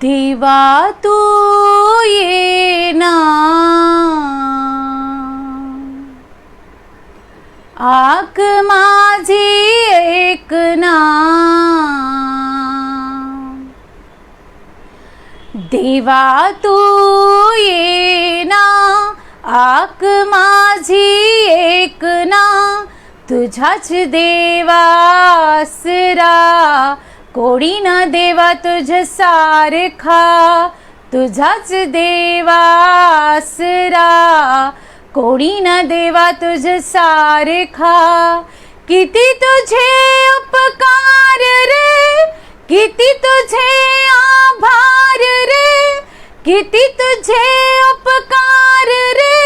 देवा तू ये ना, आक माझी एक ना. देवा तू ये ना, आक माझी एक ना. तुझ्याच देवा आसरा, कोणी ना देवा तुझ सारखा. तुझाच देवा आसरा, कोणी ना देवा तुझ सारखा. किती तुझे उपकार रे, किती तुझे आभार रे. किती तुझे उपकार रे,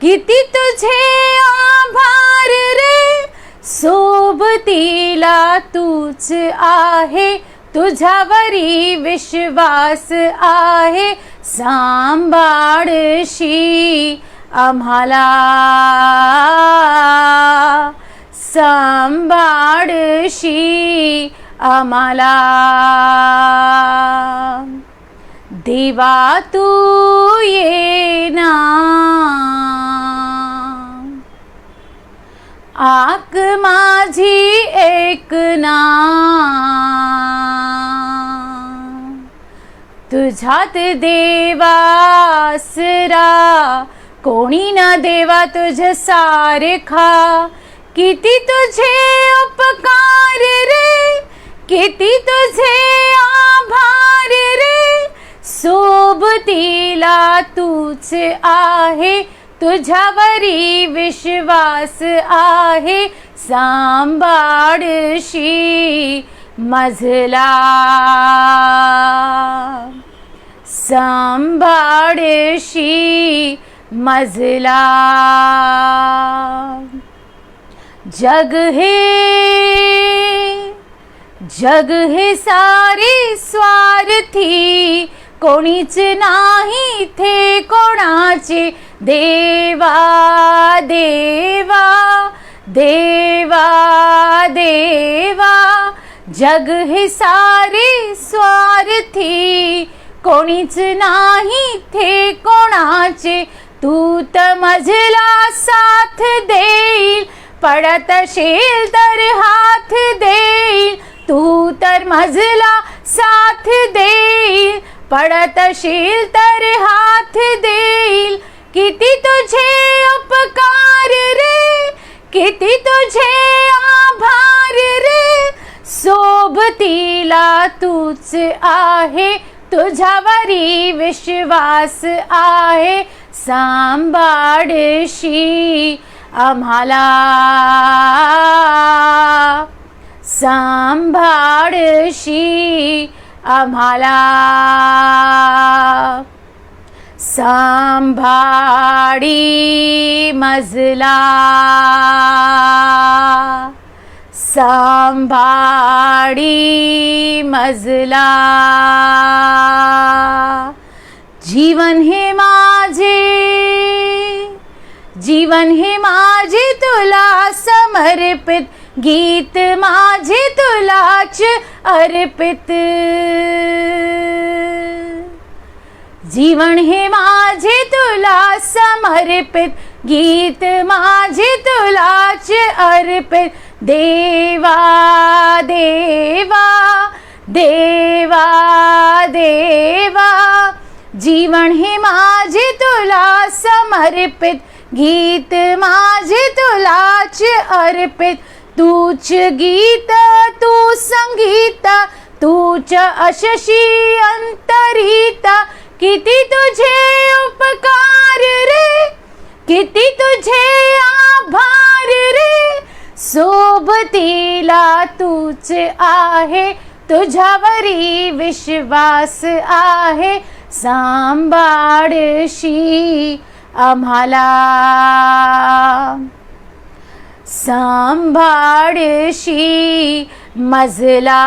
किती तुझे आभार रे. सोबतीला तूच आहे, तुझ्यावरी विश्वास आहे. सांभाळशी आम्हाला, सांभाळशी आम्हाला. देवा तू ये ना, आक माझी एक ना. तुझ्यात देवा आसरा, कोणी ना देवा तुझ सारखा. किती तुझे उपकार रे, किती तुझे आभार रे. सोबतीला तूच आहे, तुझ्यावरी विश्वास आहे. सांभाळशी मजला, सांभाळशी मजला. जग हे सारे स्वार्थी, कोणीच नाही थे कोणाचे. देवा देवा देवा देवा. जग हे सारे स्वार्थी, कोणीच नाही थे कोणाचे. तू तर मजला साथ देईल, पडत असेल तर हात देईल. तू तर मजला साथ देईल, पडत असेल तर हात देईल. किती तुझे उपकार रे, किती तुझे आभार रे. सोबतीला तूच आहे, तुझ्यावरी विश्वास आहे. सांभाळशी आम्हाला, सांभाळशी आम्हाला. सांभाळी मजला, सांभाळी मजला. जीवन हे माझे तुला समर्पित. गीत माझे तुलाच अर्पित. जीवन हे माझे तुला समर्पित. गीत माझे तुलाच अर्पित. देवा देवा देवा देवा. जीवन हे माझे तुला समर्पित. गीत माझे तुलाच अर्पित. तूच गीत, तू संगीत, तूच अशशी अंतरिता. किती तुझे उपकार रे, किती तुझे आभार रे. सोबतीला तूच आहे, तुझ्यावरी विश्वास आहे. सांभाळशी आम्हाला, सांभाळशी मजला.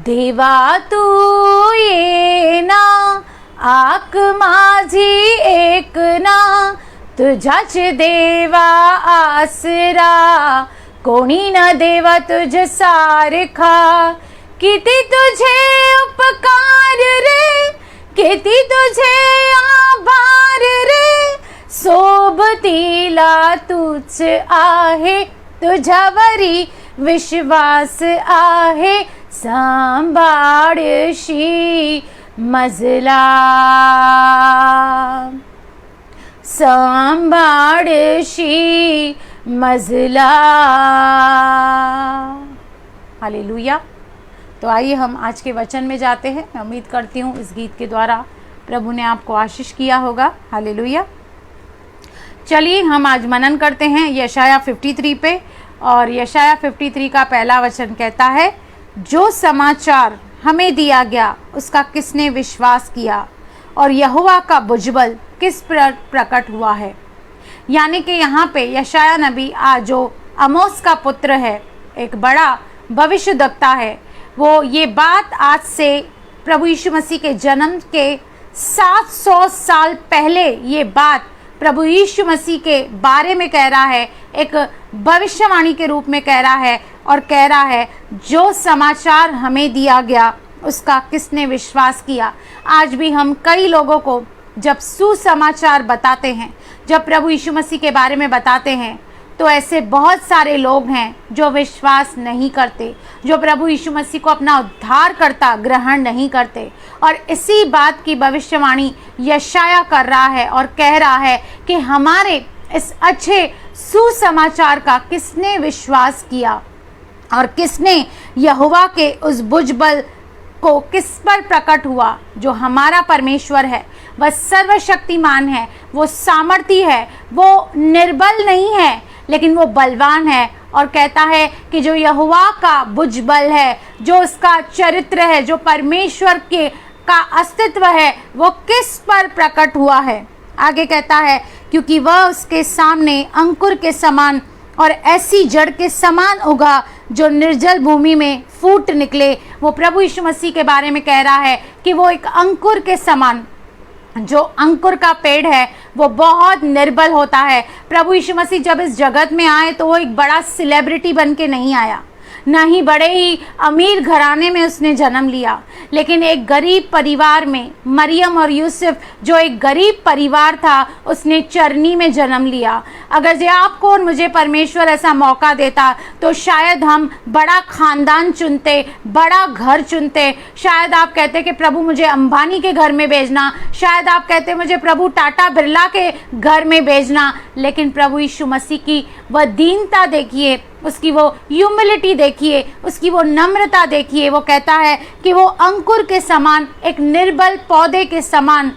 देवा तू ये ना, आक माझी एक ना. तुझ्याच देवा आसरा, कोणी न देवा तुझ सारखा. किती तुझे उपकार रे, किती तुझे आभार रे, सोबतीला तूच आहे, तुझ्यावरी विश्वास आहे, सांभाळशी मजला, सांभाळशी मजला। हालेलुया। तो आइए हम आज के वचन में जाते हैं। मैं उम्मीद करती हूँ इस गीत के द्वारा प्रभु ने आपको आशीष किया होगा। हालेलुया। चलिए हम आज मनन करते हैं यशाया 53 पे, और यशाया 53 का पहला वचन कहता है, जो समाचार हमें दिया गया उसका किसने विश्वास किया, और यहोवा का भुजबल किस पर प्रकट हुआ है। यानी कि यहाँ पे यशाया नबी जो आमोस का पुत्र है, एक बड़ा भविष्यद्वक्ता है, वो ये बात आज से प्रभु यीशु मसीह के जन्म के 700 साल पहले ये बात प्रभु यीशु मसीह के बारे में कह रहा है, एक भविष्यवाणी के रूप में कह रहा है, और कह रहा है जो समाचार हमें दिया गया उसका किसने विश्वास किया। आज भी हम कई लोगों को जब सुसमाचार बताते हैं, जब प्रभु यीशु मसीह के बारे में बताते हैं, तो ऐसे बहुत सारे लोग हैं जो विश्वास नहीं करते, जो प्रभु यीशु मसीह को अपना उद्धारकर्ता ग्रहण नहीं करते। और इसी बात की भविष्यवाणी यशाया कर रहा है और कह रहा है कि हमारे इस अच्छे सुसमाचार का किसने विश्वास किया, और किसने यहोवा के उस भुजबल को किस पर प्रकट हुआ। जो हमारा परमेश्वर है वह सर्वशक्तिमान है, वो सामर्थी है, वो निर्बल नहीं है लेकिन वो बलवान है। और कहता है कि जो यहोवा का भुजबल है, जो उसका चरित्र है, जो परमेश्वर के का अस्तित्व है, वो किस पर प्रकट हुआ है। आगे कहता है, क्योंकि वह उसके सामने अंकुर के समान और ऐसी जड़ के समान उगा जो निर्जल भूमि में फूट निकले। वो प्रभु यीशु मसीह के बारे में कह रहा है कि वो एक अंकुर के समान, जो अंकुर का पेड़ है वो बहुत निर्बल होता है। प्रभु यीशु मसीह जब इस जगत में आए तो वो एक बड़ा सेलिब्रिटी बन के नहीं आया, ना ही बड़े ही अमीर घराने में उसने जन्म लिया, लेकिन एक गरीब परिवार में, मरियम और यूसुफ जो एक गरीब परिवार था, उसने चरनी में जन्म लिया। अगर जो आपको और मुझे परमेश्वर ऐसा मौका देता तो शायद हम बड़ा खानदान चुनते, बड़ा घर चुनते। शायद आप कहते कि प्रभु मुझे अंबानी के घर में भेजना, शायद आप कहते मुझे प्रभु टाटा बिरला के घर में भेजना। लेकिन प्रभु यीशु मसीह की वह दीनता देखिए, उसकी वो ह्यूमिलिटी देखिए, उसकी वो नम्रता देखिए। वो कहता है कि वो अंकुर के समान, एक निर्बल पौधे के समान,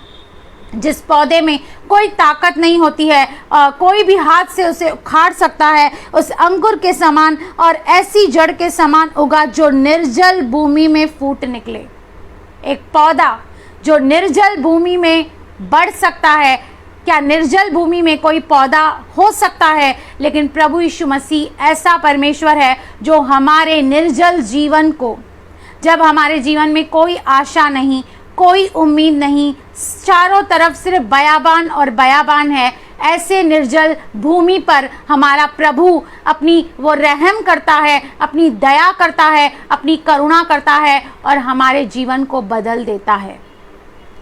जिस पौधे में कोई ताकत नहीं होती है, कोई भी हाथ से उसे उखाड़ सकता है, उस अंकुर के समान और ऐसी जड़ के समान उगा जो निर्जल भूमि में फूट निकले। एक पौधा जो निर्जल भूमि में बढ़ सकता है। क्या निर्जल भूमि में कोई पौधा हो सकता है? लेकिन प्रभु यीशु मसीह ऐसा परमेश्वर है जो हमारे निर्जल जीवन को, जब हमारे जीवन में कोई आशा नहीं, कोई उम्मीद नहीं, चारों तरफ सिर्फ बयाबान और बयाबान है, ऐसे निर्जल भूमि पर हमारा प्रभु अपनी वो रहम करता है, अपनी दया करता है, अपनी करुणा करता है और हमारे जीवन को बदल देता है।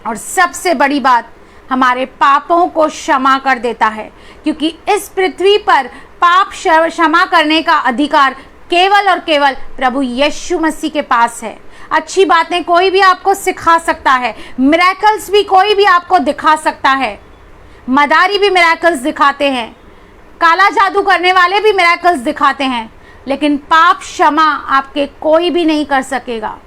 और सबसे बड़ी बात, हमारे पापों को क्षमा कर देता है, क्योंकि इस पृथ्वी पर पाप क्षमा करने का अधिकार केवल और केवल प्रभु यीशु मसीह के पास है। अच्छी बातें कोई भी आपको सिखा सकता है, मिरेकल्स भी कोई भी आपको दिखा सकता है, मदारी भी मिरेकल्स दिखाते हैं, काला जादू करने वाले भी मिरेकल्स दिखाते हैं, लेकिन पाप क्षमा आपके कोई भी नहीं कर सकेगा।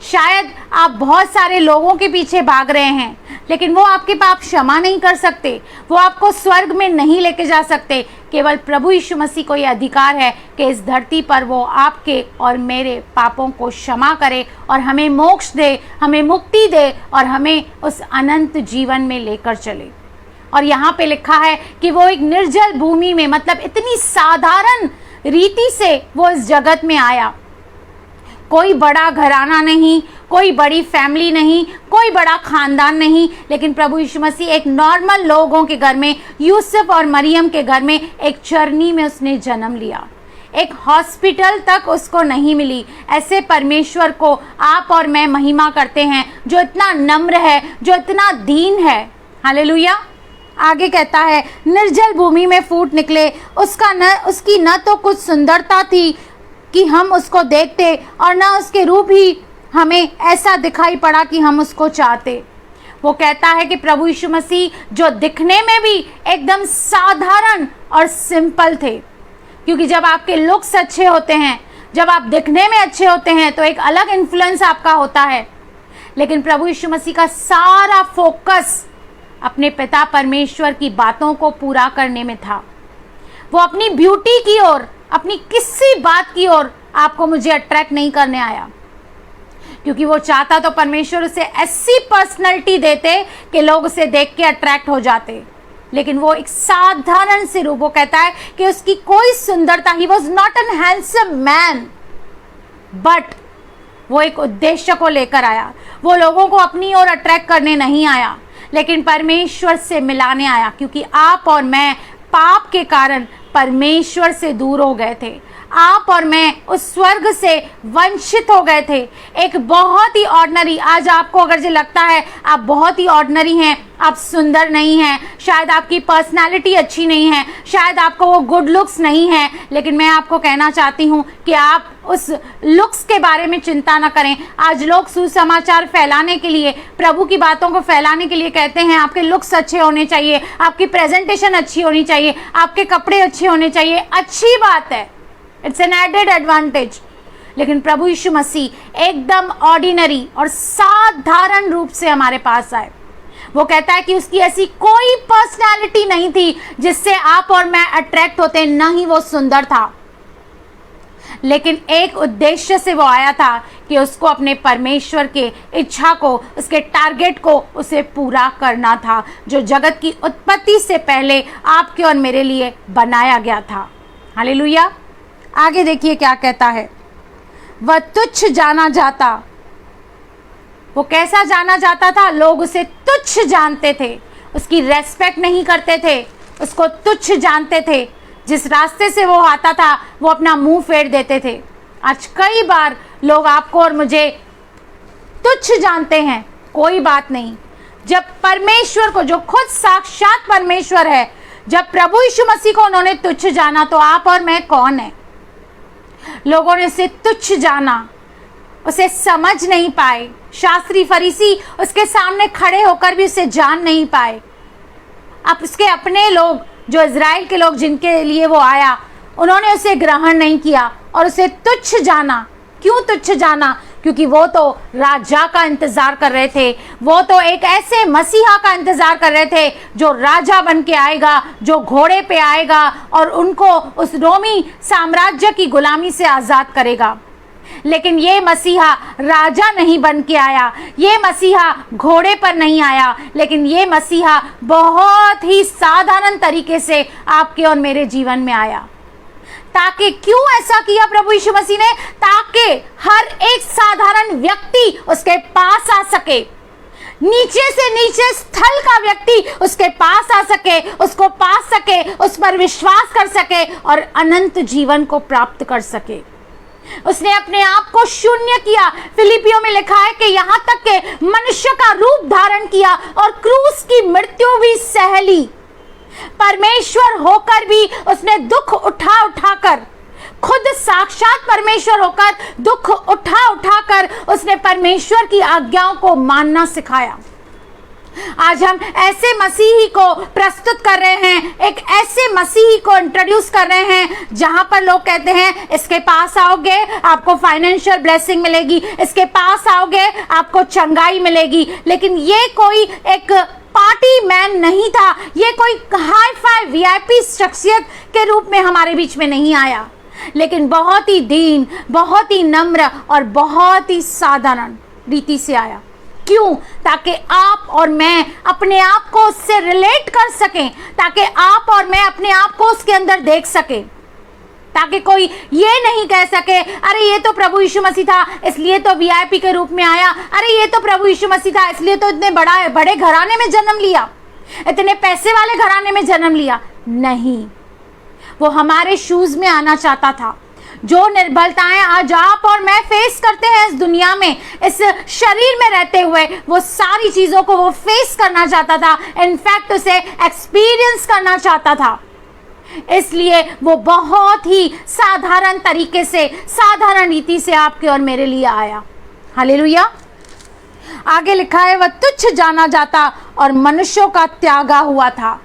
शायद आप बहुत सारे लोगों के पीछे भाग रहे हैं, लेकिन वो आपके पाप क्षमा नहीं कर सकते, वो आपको स्वर्ग में नहीं लेके जा सकते। केवल प्रभु यीशु मसीह को ये अधिकार है कि इस धरती पर वो आपके और मेरे पापों को क्षमा करे और हमें मोक्ष दे, हमें मुक्ति दे और हमें उस अनंत जीवन में लेकर चले। और यहाँ पे लिखा है कि वो एक निर्जल भूमि में, मतलब इतनी साधारण रीति से वो इस जगत में आया। कोई बड़ा घराना नहीं, कोई बड़ी फैमिली नहीं, कोई बड़ा खानदान नहीं, लेकिन प्रभु यीशु मसीह एक नॉर्मल लोगों के घर में, यूसुफ और मरियम के घर में, एक चरनी में उसने जन्म लिया। एक हॉस्पिटल तक उसको नहीं मिली। ऐसे परमेश्वर को आप और मैं महिमा करते हैं, जो इतना नम्र है, जो इतना दीन है। हालेलुया। आगे कहता है, निर्जल भूमि में फूट निकले, उसकी न तो कुछ सुंदरता थी कि हम उसको देखते, और न उसके रूप ही हमें ऐसा दिखाई पड़ा कि हम उसको चाहते। वो कहता है कि प्रभु यीशु मसीह जो दिखने में भी एकदम साधारण और सिंपल थे, क्योंकि जब आपके लुक्स अच्छे होते हैं, जब आप दिखने में अच्छे होते हैं, तो एक अलग इन्फ्लुएंस आपका होता है। लेकिन प्रभु यीशु मसीह का सारा फोकस अपने पिता परमेश्वर की बातों को पूरा करने में था। वो अपनी ब्यूटी की ओर, अपनी किसी बात की ओर आपको मुझे अट्रैक्ट नहीं करने आया, क्योंकि वो चाहता तो परमेश्वर उसे ऐसी पर्सनैलिटी देते कि लोग उसे देख के अट्रैक्ट हो जाते। लेकिन वो एक साधारण से रूप, वो कहता है कि उसकी कोई सुंदरता, he was not an handsome man, but वो एक उद्देश्य को लेकर आया। वो लोगों को अपनी ओर अट्रैक्ट करने नहीं आया, लेकिन परमेश्वर से मिलाने आया, क्योंकि आप और मैं पाप के कारण परमेश्वर से दूर हो गए थे। आप और मैं उस स्वर्ग से वंचित हो गए थे। एक बहुत ही ऑर्डिनरी, आज आपको अगर जो लगता है आप बहुत ही ऑर्डिनरी हैं, आप सुंदर नहीं हैं, शायद आपकी पर्सनालिटी अच्छी नहीं है, शायद आपको वो गुड लुक्स नहीं है, लेकिन मैं आपको कहना चाहती हूँ कि आप उस लुक्स के बारे में चिंता ना करें। आज लोग सुसमाचार फैलाने के लिए, प्रभु की बातों को फैलाने के लिए कहते हैं आपके लुक्स अच्छे होने चाहिए, आपकी प्रेजेंटेशन अच्छी होनी चाहिए, आपके कपड़े अच्छे होने चाहिए। अच्छी बात है, इट्स एन एडेड एडवांटेज। लेकिन प्रभु यीशु मसीह एकदम ऑर्डिनरी और साधारण रूप से हमारे पास आए। वो कहता है कि उसकी ऐसी कोई पर्सनालिटी नहीं थी जिससे आप और मैं अट्रैक्ट होते, ना ही वो सुंदर था, लेकिन एक उद्देश्य से वो आया था कि उसको अपने परमेश्वर के इच्छा को, उसके टारगेट को उसे पूरा करना था, जो जगत की उत्पत्ति से पहले आपके और मेरे लिए बनाया गया था। हालेलुया। आगे देखिए क्या कहता है, वह तुच्छ जाना जाता। वो कैसा जाना जाता था? लोग उसे तुच्छ जानते थे, उसकी रेस्पेक्ट नहीं करते थे, उसको तुच्छ जानते थे। जिस रास्ते से वो आता था वो अपना मुंह फेर देते थे। आज कई बार लोग आपको और मुझे तुच्छ जानते हैं, कोई बात नहीं। जब परमेश्वर को, जो खुद साक्षात परमेश्वर है, जब प्रभु यीशु मसीह को उन्होंने तुच्छ जाना, तो आप और मैं कौन है? लोगों ने उसे तुच्छ जाना, उसे समझ नहीं पाए। शास्त्री फरीसी उसके सामने खड़े होकर भी उसे जान नहीं पाए। अब उसके अपने लोग, जो इज़राइल के लोग जिनके लिए वो आया, उन्होंने उसे ग्रहण नहीं किया और उसे तुच्छ जाना। क्यों तुच्छ जाना? क्योंकि वो तो राजा का इंतजार कर रहे थे, वो तो एक ऐसे मसीहा का इंतजार कर रहे थे जो राजा बन के आएगा, जो घोड़े पे आएगा और उनको उस रोमी साम्राज्य की गुलामी से आज़ाद करेगा। लेकिन ये मसीहा राजा नहीं बन के आया, ये मसीहा घोड़े पर नहीं आया, लेकिन ये मसीहा बहुत ही साधारण तरीके से आपके और मेरे जीवन में आया। ताकि, क्यों ऐसा किया प्रभु यीशु मसीह ने? ताकि हर एक साधारण व्यक्ति उसके पास आ सके, नीचे से नीचे स्थल का व्यक्ति उसके पास आ सके, उसको पा सके, उस पर विश्वास कर सके और अनंत जीवन को प्राप्त कर सके। उसने अपने आप को शून्य किया। फिलिपियों में लिखा है कि यहाँ तक के मनुष्य का रूप धारण किया और क्रूस की मृत्यु भी सह ली। परमेश्वर होकर भी उसने दुख उठा उठाकर, खुद साक्षात परमेश्वर होकर दुख उठा उठाकर उसने परमेश्वर की आज्ञाओं को मानना सिखाया। आज हम ऐसे मसीही को प्रस्तुत कर रहे हैं, एक ऐसे मसीही को इंट्रोड्यूस कर रहे हैं जहां पर लोग कहते हैं इसके पास आओगे आपको फाइनेंशियल ब्लेसिंग मिलेगी, इसके पास आओगे आपको चंगाई मिलेगी। लेकिन ये कोई एक पार्टी मैन नहीं था, ये कोई हाई फाई वीआईपी शख्सियत के रूप में हमारे बीच में नहीं आया, लेकिन बहुत ही दीन, बहुत ही नम्र और बहुत ही साधारण रीति से आया। क्यों? ताकि आप और मैं अपने आप को उससे रिलेट कर सकें, ताकि आप और मैं अपने आप को उसके अंदर देख सकें, ताकि कोई ये नहीं कह सके अरे ये तो प्रभु यीशु मसीह था इसलिए तो वीआईपी के रूप में आया, अरे ये तो प्रभु यीशु मसीह था इसलिए तो इतने बड़े घराने में जन्म लिया, इतने पैसे वाले घराने में जन्म लिया। नहीं, वो हमारे शूज में आना चाहता था, जो निर्बलताएं आज आप और मैं फेस करते हैं इस दुनिया में, इस शरीर में रहते हुए, वो सारी चीजों को वो फेस करना चाहता था, इनफैक्ट उसे एक्सपीरियंस करना चाहता था। इसलिए वो बहुत ही साधारण तरीके से, साधारण रीति से आपके और मेरे लिए आया। हालेलुया। आगे लिखा है, वह तुच्छ जाना जाता और मनुष्यों का त्यागा हुआ था।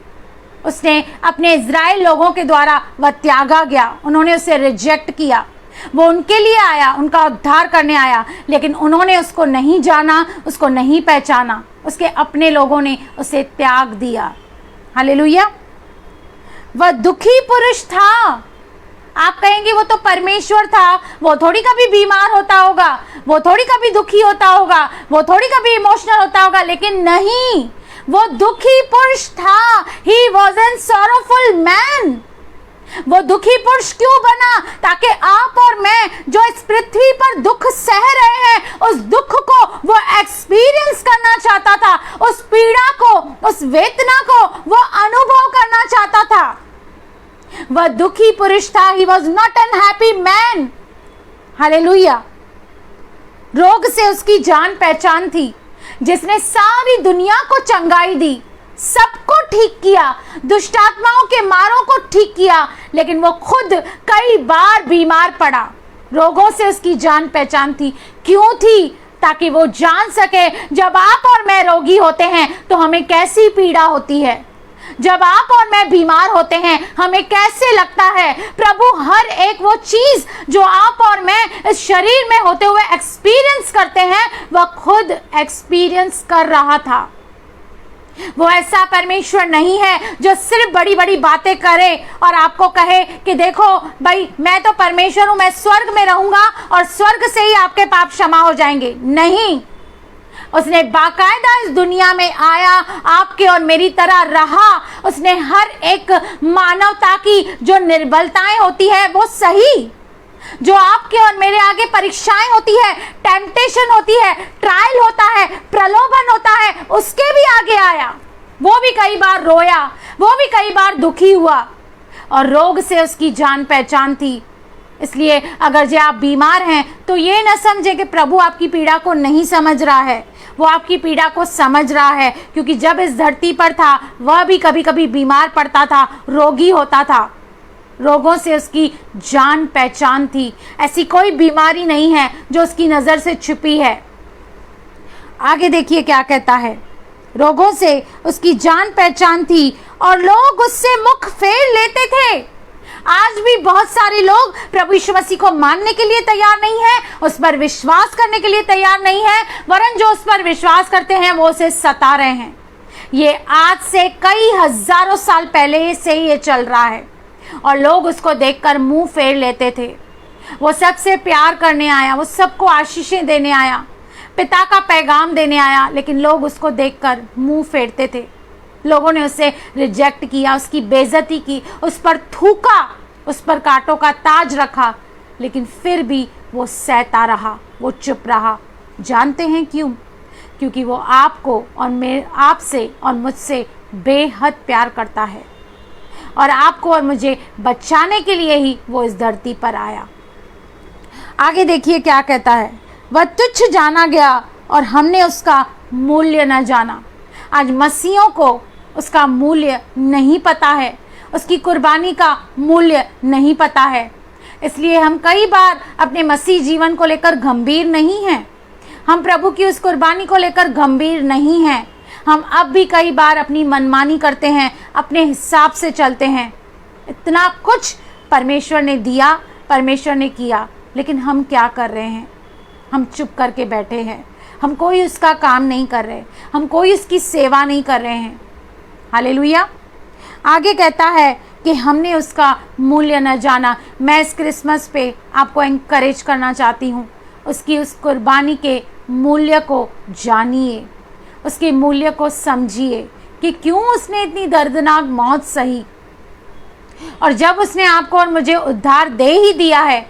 उसने अपने इज़राइल लोगों के द्वारा वह त्यागा गया, उन्होंने उसे रिजेक्ट किया। वो उनके लिए आया, उनका उद्धार करने आया, लेकिन उन्होंने उसको नहीं जाना, उसको नहीं पहचाना। उसके अपने लोगों ने उसे त्याग दिया। हालेलुया। वह दुखी पुरुष था। आप कहेंगे वो तो परमेश्वर था, वो थोड़ी कभी बीमार होता होगा, वो थोड़ी कभी दुखी होता होगा, वो थोड़ी कभी इमोशनल होता होगा, लेकिन नहीं, वो दुखी पुरुष था। He was a sorrowful man। वो दुखी पुरुष क्यों बना? ताकि आप और मैं जो इस पृथ्वी पर दुख सह रहे हैं, उस दुख को वो एक्सपीरियंस करना चाहता था, उस पीड़ा को, उस वेदना को वो अनुभव करना चाहता था। वह दुखी पुरुष था। He was not an happy man। Hallelujah. रोग से उसकी जान पहचान थी, जिसने सारी दुनिया को चंगाई दी, सबको ठीक किया, दुष्टात्माओं के मारों को ठीक किया, लेकिन वो खुद कई बार बीमार पड़ा। रोगों से उसकी जान पहचान थी। क्यों थी? ताकि वो जान सके जब आप और मैं रोगी होते हैं तो हमें कैसी पीड़ा होती है, जब आप और मैं बीमार होते हैं हमें कैसे लगता है। प्रभु हर एक वो चीज जो आप और मैं इस शरीर में होते हुए एक्सपीरियंस करते हैं, वह खुद एक्सपीरियंस कर रहा था। वो ऐसा परमेश्वर नहीं है जो सिर्फ बड़ी बड़ी बातें करे और आपको कहे कि देखो भाई, मैं तो परमेश्वर हूं, मैं स्वर्ग में रहूंगा और स्वर्ग से ही आपके पाप क्षमा हो जाएंगे। नहीं, उसने बाकायदा इस दुनिया में आया, आपके और मेरी तरह रहा। उसने हर एक मानवता की जो निर्बलताएं होती है वो सही, जो आपके और मेरे आगे परीक्षाएं होती है, टेम्पटेशन होती है, ट्रायल होता है, प्रलोभन होता है, उसके भी आगे आया। वो भी कई बार रोया, वो भी कई बार दुखी हुआ, और रोग से उसकी जान पहचान थी। इसलिए अगर जो आप बीमार हैं तो ये न समझे कि प्रभु आपकी पीड़ा को नहीं समझ रहा है। वो आपकी पीड़ा को समझ रहा है, क्योंकि जब इस धरती पर था वह भी कभी कभी बीमार पड़ता था, रोगी होता था। रोगों से उसकी जान पहचान थी। ऐसी कोई बीमारी नहीं है जो उसकी नज़र से छुपी है। आगे देखिए क्या कहता है, रोगों से उसकी जान पहचान थी और लोग उससे मुख फेर लेते थे। आज भी बहुत सारे लोग प्रभु यीशु मसीह को मानने के लिए तैयार नहीं है, उस पर विश्वास करने के लिए तैयार नहीं है, वरन जो उस पर विश्वास करते हैं वो उसे सता रहे हैं। ये आज से कई हजारों साल पहले से ये चल रहा है और लोग उसको देखकर मुंह फेर लेते थे। वो सबसे प्यार करने आया, वो सबको आशीषें देने आया, पिता का पैगाम देने आया, लेकिन लोग उसको देखकर मुंह फेरते थे। लोगों ने उसे रिजेक्ट किया, उसकी बेइज्जती की, उस पर थूका, उस पर कांटों का ताज रखा, लेकिन फिर भी वो सहता रहा, वो चुप रहा। जानते हैं क्यों? क्योंकि वो आपको और मैं, आपसे और मुझसे बेहद प्यार करता है, और आपको और मुझे बचाने के लिए ही वो इस धरती पर आया। आगे देखिए क्या कहता है, वह तुच्छ जाना गया और हमने उसका मूल्य न जाना। आज मसीहों को उसका मूल्य नहीं पता है, उसकी कुर्बानी का मूल्य नहीं पता है। इसलिए हम कई बार अपने मसीह जीवन को लेकर गंभीर नहीं हैं, हम प्रभु की उस कुर्बानी को लेकर गंभीर नहीं हैं। हम अब भी कई बार अपनी मनमानी करते हैं, अपने हिसाब से चलते हैं। इतना कुछ परमेश्वर ने दिया, परमेश्वर ने किया, लेकिन हम क्या कर रहे हैं? हम चुप करके बैठे हैं, हम कोई उसका काम नहीं कर रहे, हम कोई उसकी सेवा नहीं कर रहे हैं। हालेलुया। आगे कहता है कि हमने उसका मूल्य न जाना। मैं इस क्रिसमस पे आपको एनकरेज करना चाहती हूँ, उसकी उस कुर्बानी के मूल्य को जानिए, उसके मूल्य को समझिए कि क्यों उसने इतनी दर्दनाक मौत सही। और जब उसने आपको और मुझे उद्धार दे ही दिया है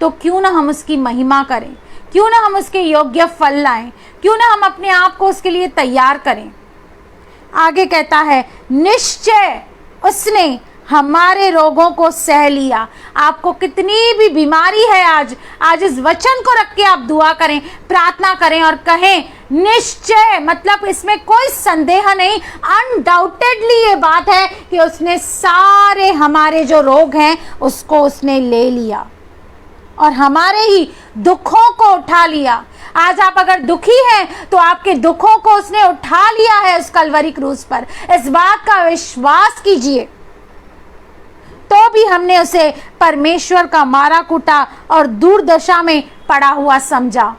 तो क्यों ना हम उसकी महिमा करें, क्यों ना हम उसके योग्य फल लाएं, क्यों ना हम अपने आप को उसके लिए तैयार करें। आगे कहता है, निश्चय उसने हमारे रोगों को सह लिया। आपको कितनी भी बीमारी है, आज इस वचन को रख के आप दुआ करें, प्रार्थना करें और कहें निश्चय, मतलब इसमें कोई संदेह नहीं, अनडाउटेडली ये बात है कि उसने सारे हमारे जो रोग हैं उसको उसने ले लिया और हमारे ही दुखों को उठा लिया। आज आप अगर दुखी हैं तो आपके दुखों को उसने उठा लिया है उस कलवरी क्रूस पर। इस बात का विश्वास कीजिए। तो भी हमने उसे परमेश्वर का मारा कूटा और दुर्दशा में पड़ा हुआ समझा।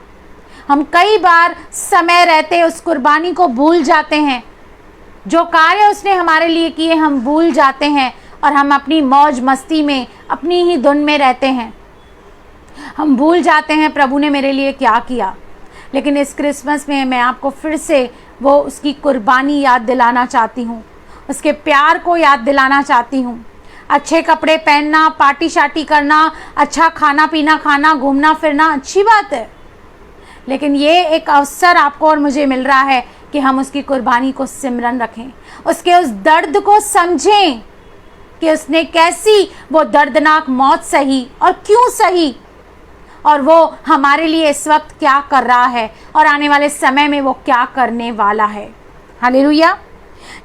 हम कई बार समय रहते उस कुर्बानी को भूल जाते हैं, जो कार्य उसने हमारे लिए किए हम भूल जाते हैं और हम अपनी मौज मस्ती में, अपनी ही धुन में रहते हैं। हम भूल जाते हैं प्रभु ने मेरे लिए क्या किया। लेकिन इस क्रिसमस में मैं आपको फिर से वो उसकी कुर्बानी याद दिलाना चाहती हूँ, उसके प्यार को याद दिलाना चाहती हूँ। अच्छे कपड़े पहनना, पार्टी शार्टी करना, अच्छा खाना पीना खाना, घूमना फिरना अच्छी बात है, लेकिन ये एक अवसर आपको और मुझे मिल रहा है कि हम उसकी कुर्बानी को सिमरन रखें, उसके उस दर्द को समझें कि उसने कैसी वो दर्दनाक मौत सही और क्यों सही, और वो हमारे लिए इस वक्त क्या कर रहा है और आने वाले समय में वो क्या करने वाला है। हालेलुया।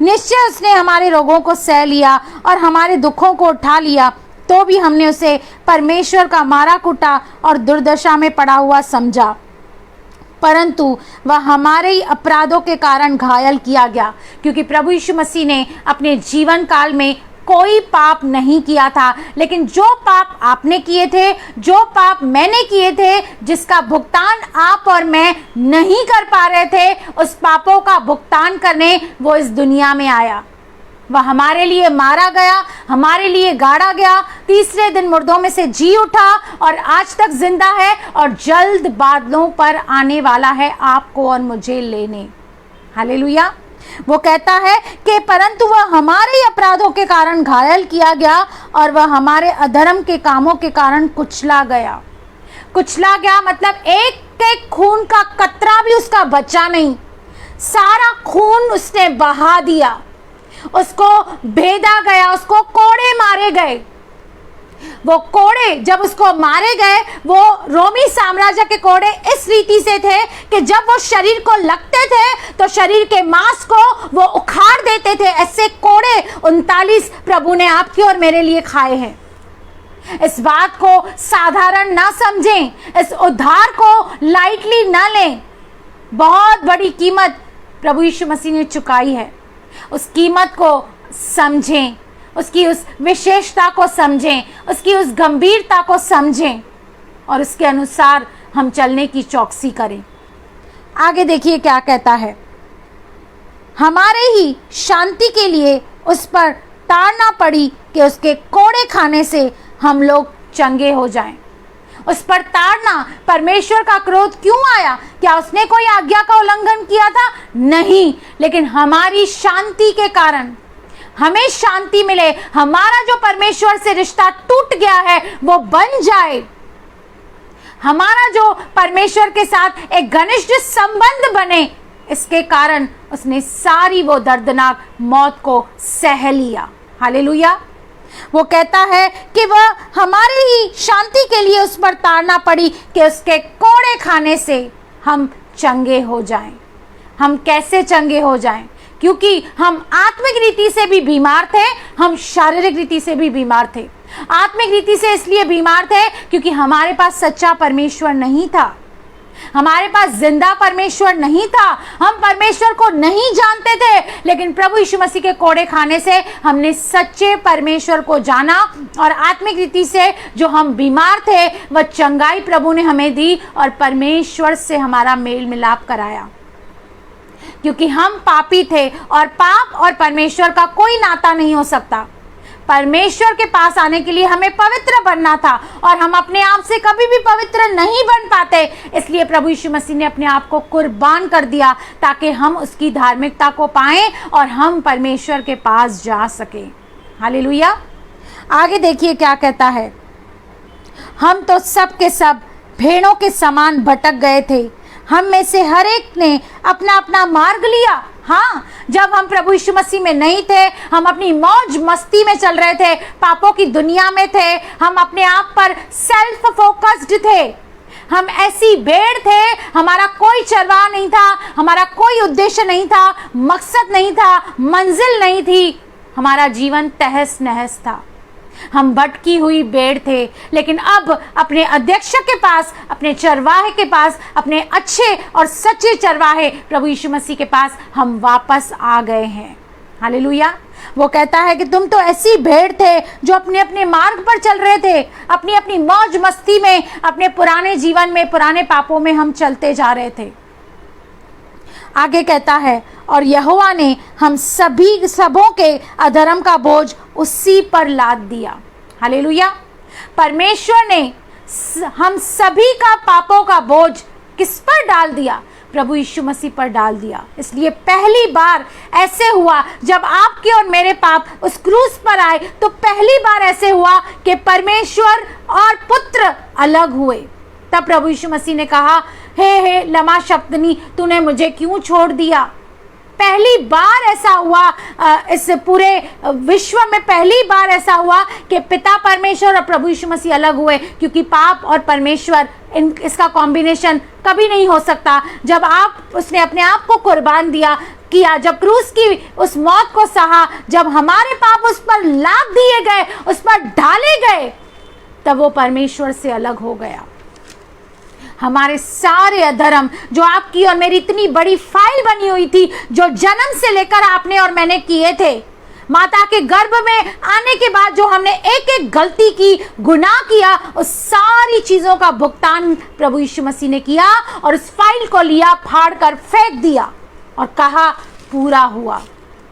निश्चय उसने हमारे रोगों को सह लिया और हमारे दुखों को उठा लिया, तो भी हमने उसे परमेश्वर का मारा कूटा और दुर्दशा में पड़ा हुआ समझा, परंतु वह हमारे ही अपराधों के कारण घायल किया गया। क्योंकि प्रभु यीशु मसीह ने अपने जीवन काल में कोई पाप नहीं किया था, लेकिन जो पाप आपने किए थे, जो पाप मैंने किए थे, जिसका भुगतान आप और मैं नहीं कर पा रहे थे, उस पापों का भुगतान करने वो इस दुनिया में आया। वह हमारे लिए मारा गया, हमारे लिए गाड़ा गया, तीसरे दिन मुर्दों में से जी उठा और आज तक जिंदा है और जल्द बादलों पर आने वाला है आपको और मुझे लेने। हालेलुया। वो कहता है कि परंतु वह हमारे अपराधों के कारण घायल किया गया और वह हमारे अधर्म के कामों के कारण कुचला गया। कुचला गया मतलब एक एक खून का कतरा भी उसका बचा नहीं, सारा खून उसने बहा दिया, उसको भेदा गया, उसको कोड़े मारे गए। वो कोड़े जब उसको मारे गए, वो रोमी साम्राज्य के कोड़े इस रीति से थे कि जब वो शरीर को लगते थे तो शरीर के मांस को वो उखाड़ देते थे। ऐसे कोड़े 39 प्रभु ने आपके और मेरे लिए खाए हैं। इस बात को साधारण ना समझें, इस उद्धार को लाइटली ना लें। बहुत बड़ी कीमत प्रभु यीशु मसीह ने चुकाई है। उस कीमत को समझें, उसकी उस विशेषता को समझें, उसकी उस गंभीरता को समझें और उसके अनुसार हम चलने की चौकसी करें। आगे देखिए क्या कहता है, हमारे ही शांति के लिए उस पर ताड़ना पड़ी कि उसके कोड़े खाने से हम लोग चंगे हो जाएं। उस पर ताड़ना, परमेश्वर का क्रोध क्यों आया? क्या उसने कोई आज्ञा का उल्लंघन किया था? नहीं, लेकिन हमारी शांति के कारण हमें शांति मिले, हमारा जो परमेश्वर से रिश्ता टूट गया है वो बन जाए, हमारा जो परमेश्वर के साथ एक घनिष्ठ संबंध बने, इसके कारण उसने सारी वो दर्दनाक मौत को सह लिया। हालेलुया। वो कहता है कि वह हमारे ही शांति के लिए उस पर ताड़ना पड़ी कि उसके कोड़े खाने से हम चंगे हो जाएं। हम कैसे चंगे हो जाएं? क्योंकि हम आत्मिक रीति से भी बीमार थे, हम शारीरिक रीति से भी बीमार थे। आत्मिक रीति से इसलिए बीमार थे क्योंकि हमारे पास सच्चा परमेश्वर नहीं था, हमारे पास जिंदा परमेश्वर नहीं था, हम परमेश्वर को नहीं जानते थे। लेकिन प्रभु यीशु मसीह के कोड़े खाने से हमने सच्चे परमेश्वर को जाना और आत्मिक रीति से जो हम बीमार थे वह चंगाई प्रभु ने हमें दी और परमेश्वर से हमारा मेल मिलाप कराया। क्योंकि हम पापी थे और पाप और परमेश्वर का कोई नाता नहीं हो सकता। परमेश्वर के पास आने के लिए हमें पवित्र बनना था और हम अपने आप से कभी भी पवित्र नहीं बन पाते। इसलिए प्रभु यीशु मसीह ने अपने आप को कुर्बान कर दिया ताकि हम उसकी धार्मिकता को पाएं और हम परमेश्वर के पास जा सकें। हालेलुया। आगे देखिए क्या कहता है, हम तो सब के सब भेड़ों के समान भटक गए थे, हम में से हर एक ने अपना अपना मार्ग लिया। हाँ, जब हम प्रभु यीशु मसीह में नहीं थे, हम अपनी मौज मस्ती में चल रहे थे, पापों की दुनिया में थे, हम अपने आप पर सेल्फ फोकस्ड थे, हम ऐसी भेड़ थे, हमारा कोई चरवाह नहीं था, हमारा कोई उद्देश्य नहीं था, मकसद नहीं था, मंजिल नहीं थी, हमारा जीवन तहस नहस था। हम भटकी हुई भेड़ थे, लेकिन अब अपने अध्यक्ष के पास, अपने चरवाहे के पास, अपने अच्छे और सच्चे चरवाहे प्रभु यीशु मसीह के पास हम वापस आ गए हैं। हालेलुया। वो कहता है कि तुम तो ऐसी भेड़ थे जो अपने अपने मार्ग पर चल रहे थे, अपनी अपनी मौज मस्ती में, अपने पुराने जीवन में, पुराने पापों में हम चलते जा रहे थे। आगे कहता है, और यहोवा ने हम सबों के अधर्म का बोझ उसी पर लाद दिया। हालेलुया। परमेश्वर ने हम सभी का पापों का बोझ किस पर डाल दिया? प्रभु यीशु मसीह पर डाल दिया। इसलिए पहली बार ऐसे हुआ, जब आपके और मेरे पाप उस क्रूस पर आए, तो पहली बार ऐसे हुआ कि परमेश्वर और पुत्र अलग हुए। तब प्रभु यीशु मसीह ने कहा, हे लमा शब्दनी, तूने मुझे क्यों छोड़ दिया? पहली बार ऐसा हुआ, इस पूरे विश्व में पहली बार ऐसा हुआ कि पिता परमेश्वर और प्रभु यीशु मसीह अलग हुए, क्योंकि पाप और परमेश्वर इसका कॉम्बिनेशन कभी नहीं हो सकता। जब उसने अपने आप को कुर्बान किया, जब क्रूस की उस मौत को सहा, जब हमारे पाप उस पर लाद दिए गए, उस पर डाले गए, तब वो परमेश्वर से अलग हो गया। हमारे सारे अधर्म, जो आपकी और मेरी इतनी बड़ी फाइल बनी हुई थी, जो जन्म से लेकर आपने और मैंने किए थे, माता के गर्भ में आने के बाद जो हमने एक एक गलती की, गुनाह किया, उस सारी चीजों का भुगतान प्रभु यीशु मसीह ने किया और उस फाइल को लिया, फाड़ कर फेंक दिया और कहा, पूरा हुआ।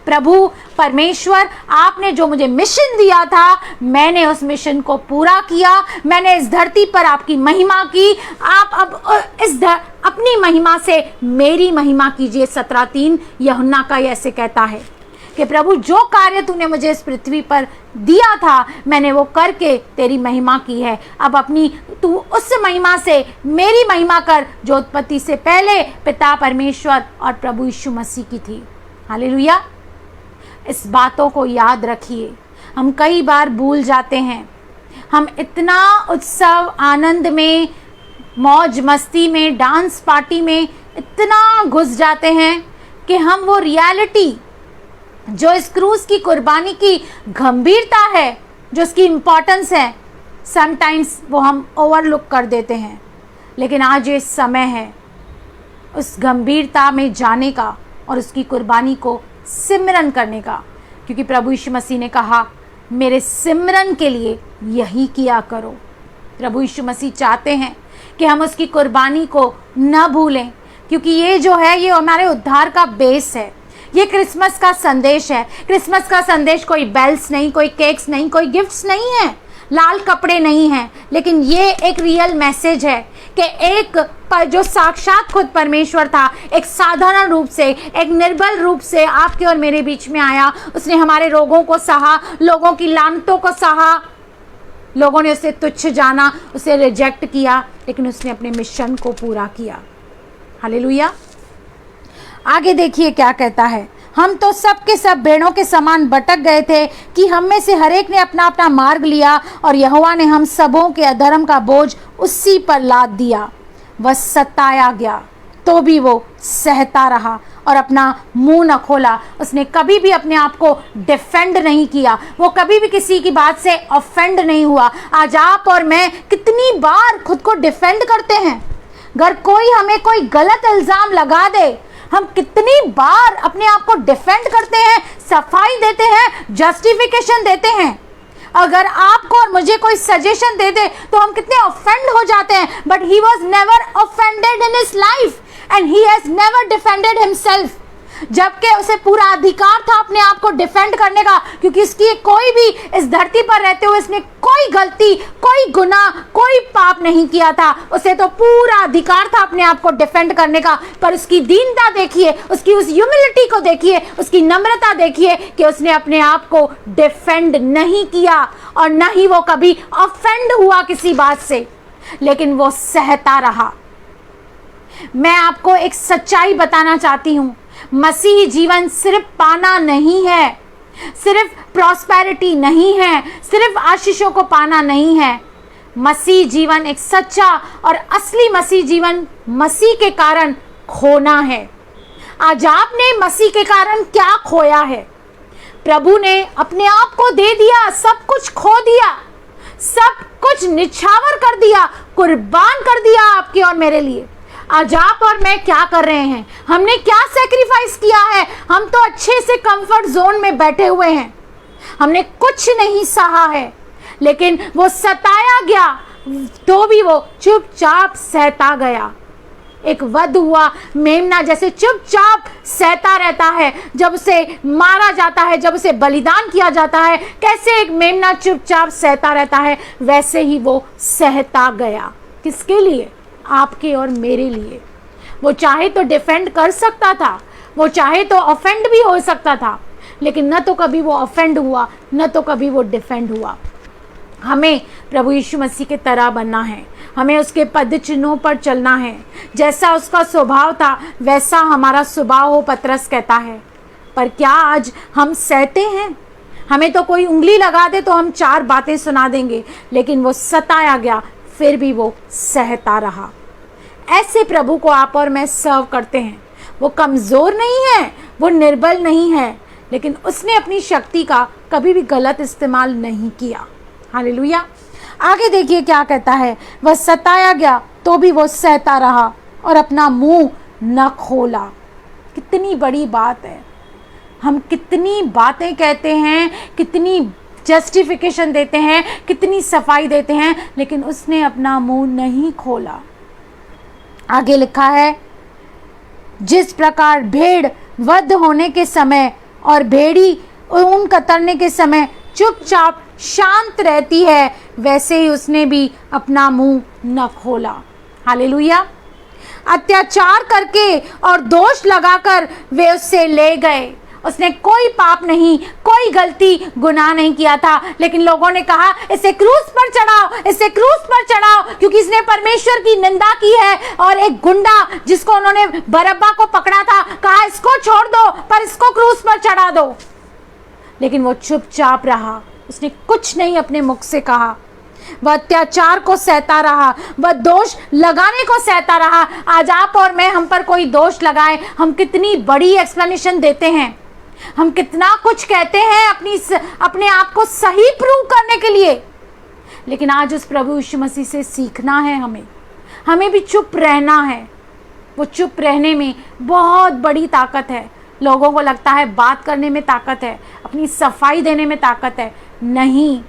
प्रभु परमेश्वर, आपने जो मुझे मिशन दिया था, मैंने उस मिशन को पूरा किया। मैंने इस धरती पर आपकी महिमा की। आप अब अपनी महिमा से मेरी महिमा कीजिए। 17:3 यूहन्ना का ऐसे कहता है कि प्रभु, जो कार्य तूने मुझे इस पृथ्वी पर दिया था, मैंने वो करके तेरी महिमा की है। अब तू उस महिमा से मेरी महिमा कर, जो उत्पत्ति से पहले पिता परमेश्वर और प्रभु यीशु मसीह की थी। हालेलुया। इस बातों को याद रखिए। हम कई बार भूल जाते हैं। हम इतना उत्सव, आनंद में, मौज मस्ती में, डांस पार्टी में इतना घुस जाते हैं कि हम वो रियलिटी, जो इस क्रूस की कुर्बानी की गंभीरता है, जो इसकी इम्पोर्टेंस है, समटाइम्स वो हम ओवरलुक कर देते हैं। लेकिन आज ये समय है उस गंभीरता में जाने का और उसकी कुर्बानी को सिमरन करने का, क्योंकि प्रभु यीशु मसीह ने कहा, मेरे सिमरन के लिए यही किया करो। प्रभु यीशु मसीह चाहते हैं कि हम उसकी कुर्बानी को न भूलें, क्योंकि ये जो है, ये हमारे उद्धार का बेस है। ये क्रिसमस का संदेश है। क्रिसमस का संदेश कोई बेल्स नहीं, कोई केक्स नहीं, कोई गिफ्ट्स नहीं है, लाल कपड़े नहीं हैं, लेकिन ये एक रियल मैसेज है कि एक जो साक्षात खुद परमेश्वर था, एक साधारण रूप से, एक निर्बल रूप से आपके और मेरे बीच में आया। उसने हमारे रोगों को सहा, लोगों की लानतों को सहा। लोगों ने उसे तुच्छ जाना, उसे रिजेक्ट किया, लेकिन उसने अपने मिशन को पूरा किया। हालेलुया। आगे देखिए क्या कहता है, हम तो सब के सब भेड़ों के समान भटक गए थे कि हम में से हर एक ने अपना अपना मार्ग लिया, और यहोवा ने हम सबों के अधर्म का बोझ उसी पर लाद दिया। वह सताया गया तो भी वो सहता रहा और अपना मुंह न खोला। उसने कभी भी अपने आप को डिफेंड नहीं किया। वो कभी भी किसी की बात से ऑफेंड नहीं हुआ। आज आप और मैं कितनी बार खुद को डिफेंड करते हैं। अगर कोई हमें कोई गलत इल्ज़ाम लगा दे, हम कितनी बार अपने आप को डिफेंड करते हैं, सफाई देते हैं, जस्टिफिकेशन देते हैं। अगर आपको और मुझे कोई सजेशन दे दे तो हम कितने ऑफेंड हो जाते हैं। But he was never offended in his life and he has never defended himself. जबकि उसे पूरा अधिकार था अपने आप को डिफेंड करने का, क्योंकि इसकी कोई भी इस धरती पर रहते हुए इसने कोई गलती, कोई गुनाह, कोई पाप नहीं किया था। उसे तो पूरा अधिकार था अपने आप को डिफेंड करने का। पर उसकी दीनता देखिए, उसकी उस ह्यूमिलिटी को देखिए, उसकी नम्रता देखिए कि उसने अपने आप को डिफेंड नहीं किया और न ही वो कभी ऑफेंड हुआ किसी बात से, लेकिन वो सहता रहा। मैं आपको एक सच्चाई बताना चाहती हूँ मसीही जीवन सिर्फ पाना नहीं है, सिर्फ प्रॉस्पेरिटी नहीं है, सिर्फ आशीषों को पाना नहीं है। मसीह जीवन एक सच्चा और असली मसीह जीवन मसीह के कारण खोना है। आज आपने मसीह के कारण क्या खोया है? प्रभु ने अपने आप को दे दिया, सब कुछ खो दिया, सब कुछ निछावर कर दिया, कुर्बान कर दिया आपके और मेरे लिए। आज आप और मैं क्या कर रहे हैं? हमने क्या सेक्रीफाइस किया है? हम तो अच्छे से कंफर्ट जोन में बैठे हुए हैं, हमने कुछ नहीं सहा है, लेकिन वो सताया गया तो भी वो चुपचाप सहता गया। एक वध हुआ मेमना जैसे चुपचाप सहता रहता है, जब उसे मारा जाता है, जब उसे बलिदान किया जाता है, कैसे एक मेमना चुपचाप सहता रहता है, वैसे ही वो सहता गया। किसके लिए? आपके और मेरे लिए। वो चाहे तो डिफेंड कर सकता था, वो चाहे तो ऑफेंड भी हो सकता था, लेकिन न तो कभी वो ऑफेंड हुआ, न तो कभी वो डिफेंड हुआ। हमें प्रभु यीशु मसीह के तरह बनना है, हमें उसके पद चिन्हों पर चलना है। जैसा उसका स्वभाव था वैसा हमारा स्वभाव हो, पतरस कहता है। पर क्या आज हम सहते हैं? हमें तो कोई उंगली लगा दे तो हम 4 बातें सुना देंगे, लेकिन वो सताया गया फिर भी वो सहता रहा। ऐसे प्रभु को आप और मैं सर्व करते हैं। वो कमज़ोर नहीं है, वो निर्बल नहीं है, लेकिन उसने अपनी शक्ति का कभी भी गलत इस्तेमाल नहीं किया। हालेलुया। आगे देखिए क्या कहता है, वह सताया गया तो भी वो सहता रहा और अपना मुंह न खोला। कितनी बड़ी बात है। हम कितनी बातें कहते हैं, कितनी जस्टिफिकेशन देते हैं, कितनी सफाई देते हैं, लेकिन उसने अपना मुंह नहीं खोला। आगे लिखा है, जिस प्रकार भेड़ वध होने के समय और भेड़ी ऊन कतरने के समय चुपचाप शांत रहती है, वैसे ही उसने भी अपना मुंह न खोला। हालेलुया। अत्याचार करके और दोष लगाकर वे उससे ले गए। उसने कोई पाप नहीं, कोई गलती गुनाह नहीं किया था, लेकिन लोगों ने कहा इसे क्रूस पर चढ़ाओ, इसे क्रूस पर चढ़ाओ, क्योंकि इसने परमेश्वर की निंदा की है। और एक गुंडा जिसको उन्होंने बरअब्बा को पकड़ा था, कहा इसको छोड़ दो पर इसको क्रूस पर चढ़ा दो, लेकिन वो चुपचाप रहा, उसने कुछ नहीं अपने मुख से कहा। वह अत्याचार को सहता रहा, वह दोष लगाने को सहता रहा। आज आप और मैं, हम पर कोई दोष लगाए, हम कितनी बड़ी एक्सप्लेनेशन देते हैं, हम कितना कुछ कहते हैं अपने आप को सही प्रूव करने के लिए, लेकिन आज उस प्रभु यीशु मसीह से सीखना है। हमें भी चुप रहना है। वो चुप रहने में बहुत बड़ी ताकत है। लोगों को लगता है बात करने में ताकत है, अपनी सफाई देने में ताकत है। नहीं,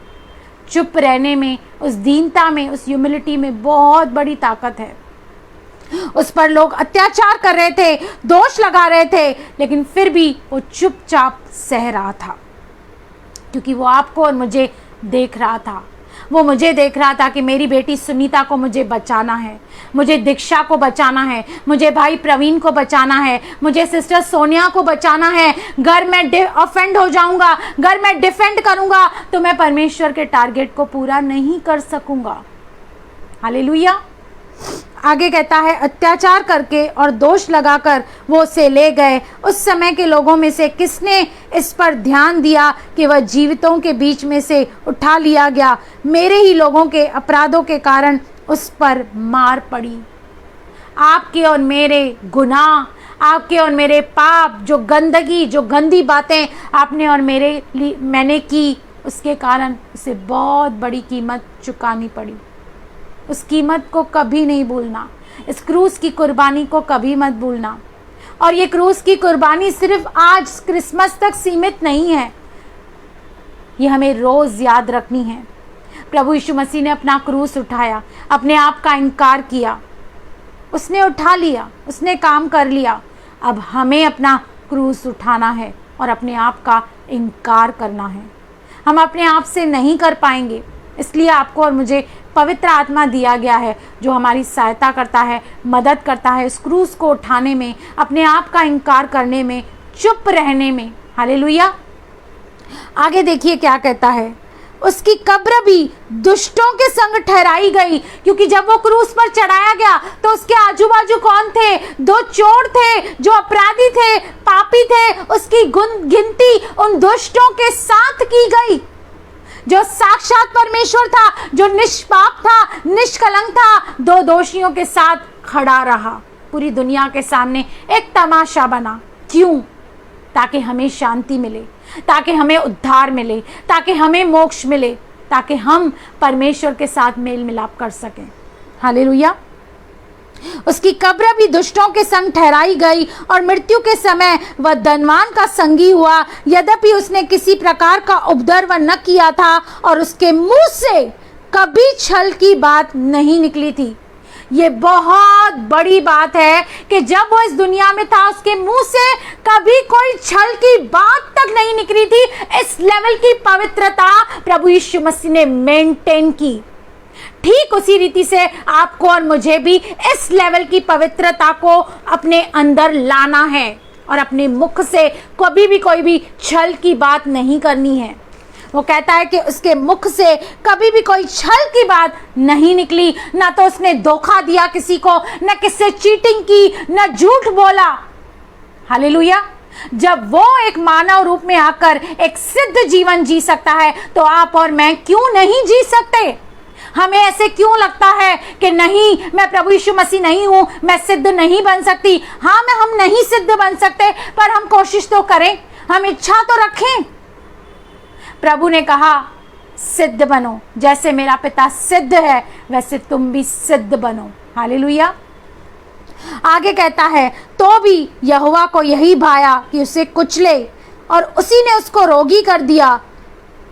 चुप रहने में, उस दीनता में, उस ह्यूमिलिटी में बहुत बड़ी ताकत है। उस पर लोग अत्याचार कर रहे थे, दोष लगा रहे थे, लेकिन फिर भी वो चुपचाप सह रहा था, क्योंकि वो आपको और मुझे देख रहा था। वो मुझे देख रहा था कि मेरी बेटी सुनीता को मुझे बचाना है, मुझे दीक्षा को बचाना है, मुझे भाई प्रवीण को बचाना है, मुझे सिस्टर सोनिया को बचाना है। घर में ऑफेंड हो जाऊंगा, घर में डिफेंड करूंगा तो मैं परमेश्वर के टारगेट को पूरा नहीं कर सकूंगा। हालेलुया। आगे कहता है, अत्याचार करके और दोष लगाकर वो उसे ले गए। उस समय के लोगों में से किसने इस पर ध्यान दिया कि वह जीवितों के बीच में से उठा लिया गया? मेरे ही लोगों के अपराधों के कारण उस पर मार पड़ी। आपके और मेरे गुनाह, आपके और मेरे पाप, जो गंदगी, जो गंदी बातें आपने और मैंने की, उसके कारण उसे बहुत बड़ी कीमत चुकानी पड़ी। उस कीमत को कभी नहीं भूलना। इस क्रूस की कुर्बानी को कभी मत भूलना। और ये क्रूस की कुर्बानी सिर्फ आज क्रिसमस तक सीमित नहीं है, ये हमें रोज़ याद रखनी है। प्रभु यीशु मसीह ने अपना क्रूस उठाया, अपने आप का इनकार किया, उसने उठा लिया, उसने काम कर लिया। अब हमें अपना क्रूस उठाना है और अपने आप का इनकार करना है। हम अपने आप से नहीं कर पाएंगे, इसलिए आपको और मुझे पवित्र आत्मा दिया गया है, जो हमारी सहायता करता है, मदद करता है इस क्रूस को उठाने में, अपने आप का इनकार करने में, चुप रहने में। हालेलुया। आगे देखिए क्या कहता है, उसकी कब्र भी दुष्टों के संग ठहराई गई, क्योंकि जब वो क्रूस पर चढ़ाया गया तो उसके आजू बाजू कौन थे? 2 चोर थे जो अपराधी थे, पापी थे। उसकी गिनती उन दुष्टों के साथ की गई। जो साक्षात परमेश्वर था, जो निष्पाप था, निष्कलंक था, 2 दोषियों के साथ खड़ा रहा। पूरी दुनिया के सामने एक तमाशा बना। क्यों? ताकि हमें शांति मिले, ताकि हमें उद्धार मिले, ताकि हमें मोक्ष मिले, ताकि हम परमेश्वर के साथ मेल मिलाप कर सकें। हालेलुया। उसकी कब्र भी दुष्टों के संग ठहराई गई और मृत्यु के समय वह धनवान का संगी हुआ, यद्यपि उसने किसी प्रकार का उपद्रव न किया था और उसके मुंह से कभी छल की बात नहीं निकली थी। ये बहुत बड़ी बात है कि जब वो इस दुनिया में था उसके मुंह से कभी कोई छल की बात तक नहीं निकली थी। इस लेवल की पवित्रता प्रभु यीशु मसीह ने मेंटेन की। ठीक उसी रीति से आपको और मुझे भी इस लेवल की पवित्रता को अपने अंदर लाना है और अपने मुख से कभी भी कोई भी छल की बात नहीं करनी है। वो कहता है कि उसके मुख से कभी भी कोई छल की बात नहीं निकली, ना तो उसने धोखा दिया किसी को, ना किससे चीटिंग की, ना झूठ बोला। हालेलुया। जब वो एक मानव रूप में आकर एक सिद्ध जीवन जी सकता है तो आप और मैं क्यों नहीं जी सकते? हमें ऐसे क्यों लगता है कि नहीं, मैं प्रभु यीशु मसीह नहीं हूं, मैं सिद्ध नहीं बन सकती? हाँ, हम नहीं सिद्ध बन सकते, पर हम कोशिश तो करें, हम इच्छा तो रखें। प्रभु ने कहा सिद्ध बनो, जैसे मेरा पिता सिद्ध है वैसे तुम भी सिद्ध बनो। हालेलुया। आगे कहता है, तो भी यहोवा को यही भाया कि उसे कुचले, और उसी ने उसको रोगी कर दिया।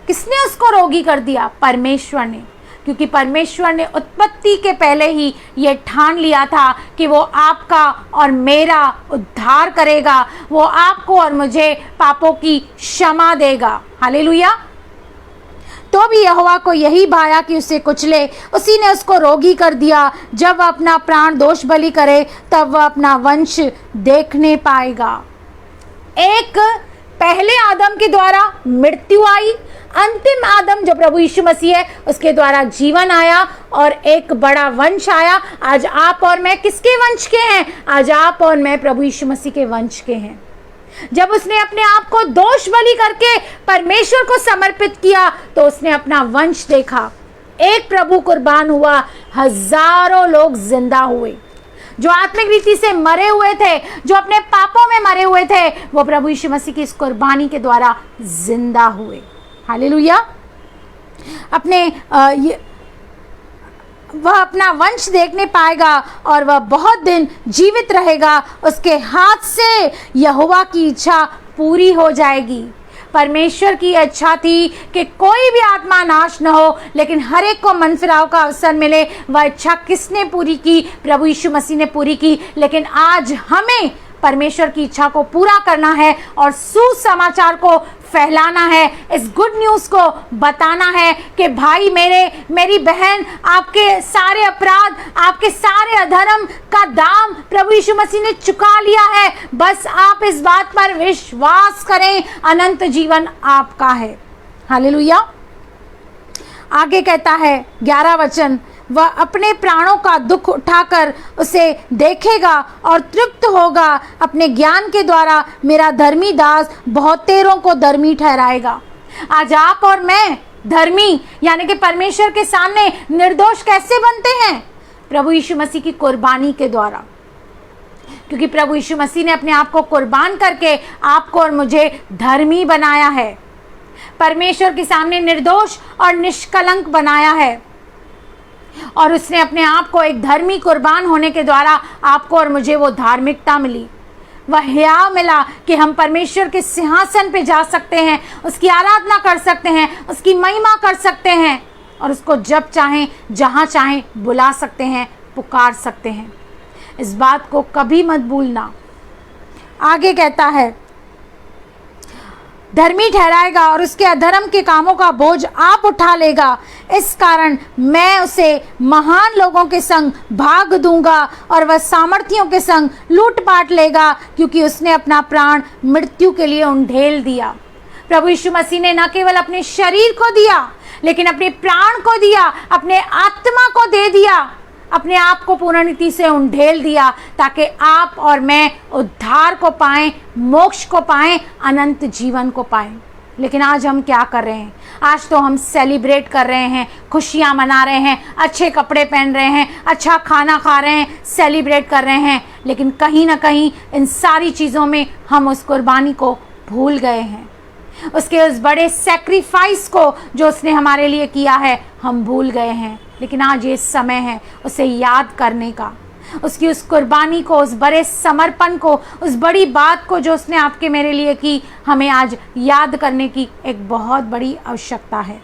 किसने उसको रोगी कर दिया? परमेश्वर ने। क्योंकि परमेश्वर ने उत्पत्ति के पहले ही ये ठान लिया था कि वो आपका और मेरा उद्धार करेगा, वो आपको और मुझे पापों की क्षमा देगा। हालेलुया। तो भी यहोवा को यही भाया कि उसे कुचले, उसी ने उसको रोगी कर दिया। जब वह अपना प्राण दोष बलि करे तब वह अपना वंश देखने पाएगा। एक पहले आदम के द्वारा मृत्यु आई, अंतिम आदम जो प्रभु यीशु मसीह है उसके द्वारा जीवन आया और एक बड़ा वंश आया। आज आप और मैं किसके वंश के हैं? आज आप और मैं प्रभु यीशु मसीह के वंश के हैं। जब उसने अपने आप को दोष बलि करके परमेश्वर को समर्पित किया तो उसने अपना वंश देखा। एक प्रभु कुर्बान हुआ, हजारों लोग जिंदा हुए। जो आत्मिक रीति से मरे हुए थे, जो अपने पापों में मरे हुए थे, वो प्रभु यीशु मसीह की इस कुर्बानी के द्वारा जिंदा हुए। हालेलुया। वह अपना वंश देखने पाएगा और वह बहुत दिन जीवित रहेगा। उसके हाथ से यहोवा की इच्छा पूरी हो जाएगी। परमेश्वर की इच्छा थी कि कोई भी आत्मा नाश न हो, लेकिन हर एक को मन फिराव का अवसर मिले। वह इच्छा किसने पूरी की? प्रभु यीशु मसीह ने पूरी की। लेकिन आज हमें परमेश्वर की इच्छा को पूरा करना है और सुसमाचार को फैलाना है। इस गुड न्यूज़ को बताना है कि भाई मेरी बहन, आपके सारे अपराध, आपके सारे अधर्म का दाम प्रभु यीशु मसीह ने चुका लिया है। बस आप इस बात पर विश्वास करें, अनंत जीवन आपका है। हालेलुया। आगे कहता है 11 वचन, वह अपने प्राणों का दुख उठाकर उसे देखेगा और तृप्त होगा। अपने ज्ञान के द्वारा मेरा धर्मी दास बहुतेरों को धर्मी ठहराएगा। आज आप और मैं धर्मी यानी कि परमेश्वर के सामने निर्दोष कैसे बनते हैं? प्रभु यीशु मसीह की कुर्बानी के द्वारा। क्योंकि प्रभु यीशु मसीह ने अपने आप को कुर्बान करके आपको और मुझे धर्मी बनाया है, परमेश्वर के सामने निर्दोष और निष्कलंक बनाया है। और उसने अपने आप को एक धर्मी कुर्बान होने के द्वारा आपको और मुझे वो धार्मिकता मिली, वह हियाव मिला कि हम परमेश्वर के सिंहासन पे जा सकते हैं, उसकी आराधना कर सकते हैं, उसकी महिमा कर सकते हैं और उसको जब चाहें जहां चाहें बुला सकते हैं, पुकार सकते हैं। इस बात को कभी मत भूलना। आगे कहता है धर्मी ठहराएगा और उसके अधर्म के कामों का बोझ आप उठा लेगा। इस कारण मैं उसे महान लोगों के संग भाग दूंगा और वह सामर्थियों के संग लूट-पाट लेगा, क्योंकि उसने अपना प्राण मृत्यु के लिए उंडेल दिया। प्रभु यीशु मसीह ने न केवल अपने शरीर को दिया, लेकिन अपने प्राण को दिया, अपने आत्मा को दे दिया, अपने आप को पूर्ण रीति से उंडेल दिया, ताकि आप और मैं उद्धार को पाएं, मोक्ष को पाएं, अनंत जीवन को पाएं। लेकिन आज हम क्या कर रहे हैं? आज तो हम सेलिब्रेट कर रहे हैं, खुशियां मना रहे हैं, अच्छे कपड़े पहन रहे हैं, अच्छा खाना खा रहे हैं, सेलिब्रेट कर रहे हैं, लेकिन कहीं ना कहीं इन सारी चीज़ों में हम उस कुर्बानी को भूल गए हैं। उसके उस बड़े सैक्रिफाइस को जो उसने हमारे लिए किया है, हम भूल गए हैं। लेकिन आज ये समय है उसे याद करने का, उसकी उस कुर्बानी को, उस बड़े समर्पण को, उस बड़ी बात को जो उसने आपके मेरे लिए की, हमें आज याद करने की एक बहुत बड़ी आवश्यकता है।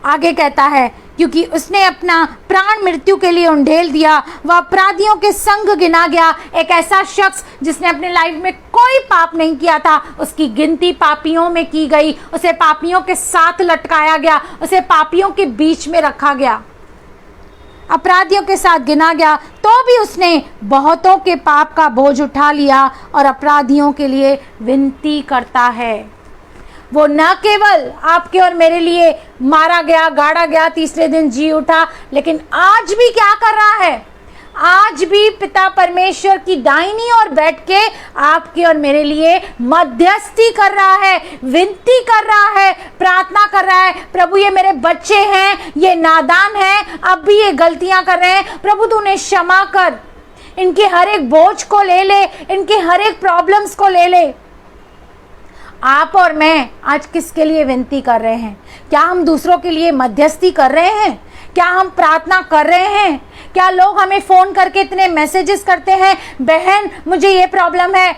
आगे कहता है, क्योंकि उसने अपना प्राण मृत्यु के लिए उंडेल दिया, वह अपराधियों के संग गिना गया। एक ऐसा शख्स जिसने अपने लाइफ में कोई पाप नहीं किया था, उसकी गिनती पापियों में की गई, उसे पापियों के साथ लटकाया गया, उसे पापियों के बीच में रखा गया, अपराधियों के साथ गिना गया, तो भी उसने बहुतों के पाप का बोझ उठा लिया और अपराधियों के लिए विनती करता है। वो न केवल आपके और मेरे लिए मारा गया, गाड़ा गया, तीसरे दिन जी उठा, लेकिन आज भी क्या कर रहा है? आज भी पिता परमेश्वर की दाहिनी ओर बैठ के आपके और मेरे लिए मध्यस्थी कर रहा है, विनती कर रहा है, प्रार्थना कर रहा है। प्रभु, ये मेरे बच्चे हैं, ये नादान हैं, अब भी ये गलतियां कर रहे हैं, प्रभु तू उन्हें क्षमा कर, इनके हर एक बोझ को ले ले, इनके हर एक प्रॉब्लम्स को ले ले। आप और मैं आज किसके लिए विनती कर रहे हैं? क्या हम दूसरों के लिए मध्यस्थी कर रहे हैं? क्या हम प्रार्थना कर रहे हैं? क्या लोग हमें फ़ोन करके इतने मैसेजेस करते हैं, बहन मुझे ये प्रॉब्लम है,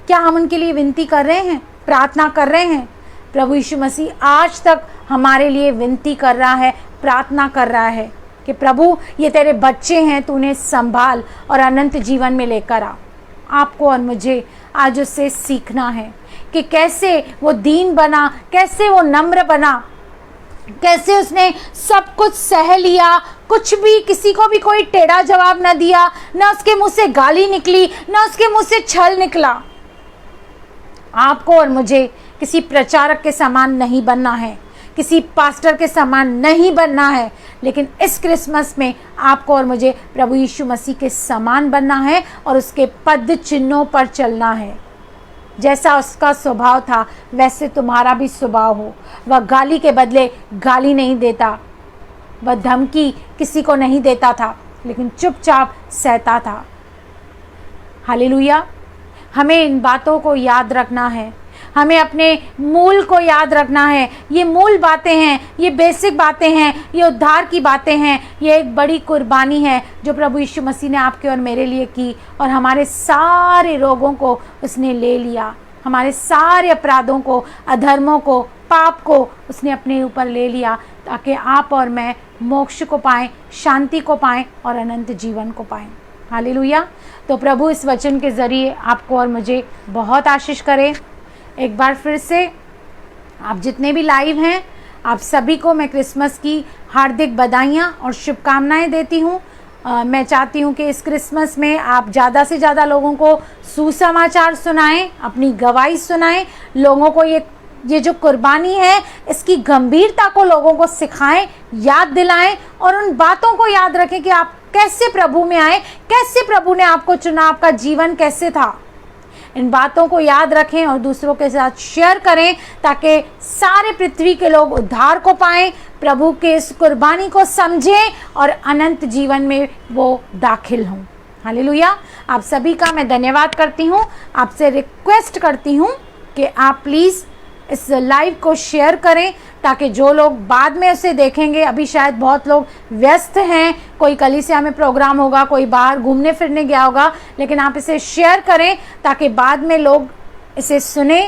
क्या हम उनके लिए विनती कर रहे हैं, प्रार्थना कर रहे हैं? प्रभु यीशु मसीह आज तक हमारे लिए विनती कर रहा है, प्रार्थना कर रहा है कि प्रभु ये तेरे बच्चे हैं, तू उन्हें संभाल और अनंत जीवन में लेकर आ। आपको और मुझे आज उससे सीखना है कि कैसे वो दीन बना, कैसे वो नम्र बना, कैसे उसने सब कुछ सह लिया, कुछ भी, किसी को भी कोई टेढ़ा जवाब न दिया, न उसके मुंह से गाली निकली, न उसके मुंह से छल निकला। आपको और मुझे किसी प्रचारक के समान नहीं बनना है, किसी पास्टर के समान नहीं बनना है, लेकिन इस क्रिसमस में आपको और मुझे प्रभु यीशु मसीह के समान बनना है और उसके पद चिन्हों पर चलना है। जैसा उसका स्वभाव था वैसे तुम्हारा भी स्वभाव हो। वह गाली के बदले गाली नहीं देता, वह धमकी किसी को नहीं देता था, लेकिन चुपचाप सहता था। हालेलुया। हमें इन बातों को याद रखना है, हमें अपने मूल को याद रखना है। ये मूल बातें हैं, ये बेसिक बातें हैं, ये उद्धार की बातें हैं। ये एक बड़ी कुर्बानी है जो प्रभु यीशु मसीह ने आपके और मेरे लिए की, और हमारे सारे रोगों को उसने ले लिया, हमारे सारे अपराधों को, अधर्मों को, पाप को उसने अपने ऊपर ले लिया, ताकि आप और मैं मोक्ष को पाएं, शांति को पाएं और अनंत जीवन को पाएं। हालेलुया। तो प्रभु इस वचन के ज़रिए आपको और मुझे बहुत आशीष करे। एक बार फिर से आप जितने भी लाइव हैं, आप सभी को मैं क्रिसमस की हार्दिक बधाइयाँ और शुभकामनाएं देती हूँ। मैं चाहती हूँ कि इस क्रिसमस में आप ज़्यादा से ज़्यादा लोगों को सुसमाचार सुनाएं, अपनी गवाही सुनाएं, लोगों को ये जो कुर्बानी है इसकी गंभीरता को लोगों को सिखाएं, याद दिलाएं, और उन बातों को याद रखें कि आप कैसे प्रभु में आए, कैसे प्रभु ने आपको चुना, आपका जीवन कैसे था। इन बातों को याद रखें और दूसरों के साथ शेयर करें, ताकि सारे पृथ्वी के लोग उद्धार को पाएं, प्रभु के इस कुर्बानी को समझें और अनंत जीवन में वो दाखिल हों। हालेलुया। आप सभी का मैं धन्यवाद करती हूँ। आपसे रिक्वेस्ट करती हूँ कि आप प्लीज़ इस लाइव को शेयर करें, ताकि जो लोग बाद में उसे देखेंगे, अभी शायद बहुत लोग व्यस्त हैं, कोई कलीसिया में प्रोग्राम होगा, कोई बाहर घूमने फिरने गया होगा, लेकिन आप इसे शेयर करें ताकि बाद में लोग इसे सुने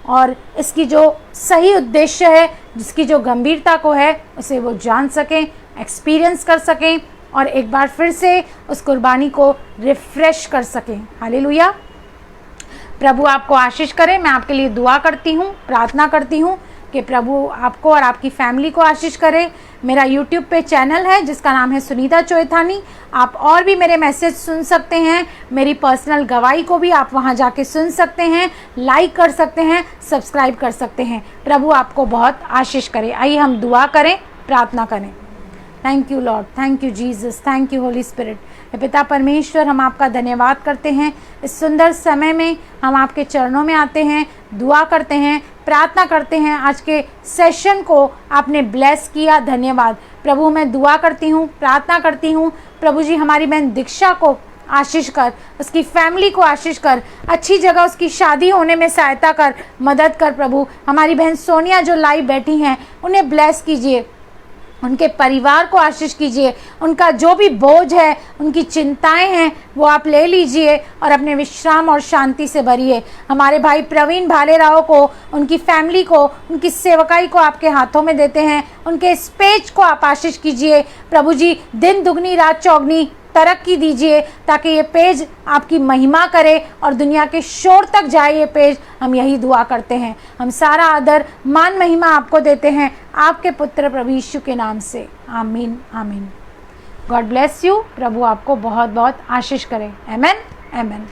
और इसकी जो सही उद्देश्य है, जिसकी जो गंभीरता को है, उसे वो जान सकें, एक्सपीरियंस कर सकें और एक बार फिर से उस कुर्बानी को रिफ्रेश कर सकें। हालेलुया। प्रभु आपको आशीष करे। मैं आपके लिए दुआ करती हूँ, प्रार्थना करती हूँ कि प्रभु आपको और आपकी फैमिली को आशीष करे। मेरा यूट्यूब पे चैनल है जिसका नाम है सुनीता चोइथानी। आप और भी मेरे मैसेज सुन सकते हैं, मेरी पर्सनल गवाही को भी आप वहाँ जाके सुन सकते हैं, लाइक कर सकते हैं, सब्सक्राइब कर सकते हैं। प्रभु आपको बहुत आशीष करे। आइए हम दुआ करें, प्रार्थना करें। Thank you Lord, thank you Jesus, thank you Holi spirit. पिता परमेश्वर, हम आपका धन्यवाद करते हैं। इस सुंदर समय में हम आपके चरणों में आते हैं, दुआ करते हैं, प्रार्थना करते हैं। आज के सेशन को आपने ब्लेस किया, धन्यवाद प्रभु। मैं दुआ करती हूँ, प्रार्थना करती हूँ प्रभु जी, हमारी बहन दीक्षा को आशीष कर, उसकी फैमिली को आशीष कर, अच्छी जगह उसकी शादी होने में सहायता कर, मदद कर प्रभु। हमारी बहन सोनिया जो लाइव बैठी हैं उन्हें ब्लेस कीजिए, उनके परिवार को आशीष कीजिए। उनका जो भी बोझ है, उनकी चिंताएं हैं, वो आप ले लीजिए और अपने विश्राम और शांति से भरिए। हमारे भाई प्रवीण भालेराव को, उनकी फैमिली को, उनकी सेवकाई को आपके हाथों में देते हैं। उनके इस पेज को आप आशीष कीजिए प्रभु जी, दिन दुगनी रात चौगनी तरक्की दीजिए ताकि ये पेज आपकी महिमा करे और दुनिया के शोर तक जाए ये पेज। हम यही दुआ करते हैं। हम सारा आदर मान महिमा आपको देते हैं, आपके पुत्र प्रभु यीशु के नाम से, आमीन आमीन। God bless you. प्रभु आपको बहुत बहुत आशीष करे। आमेन आमेन।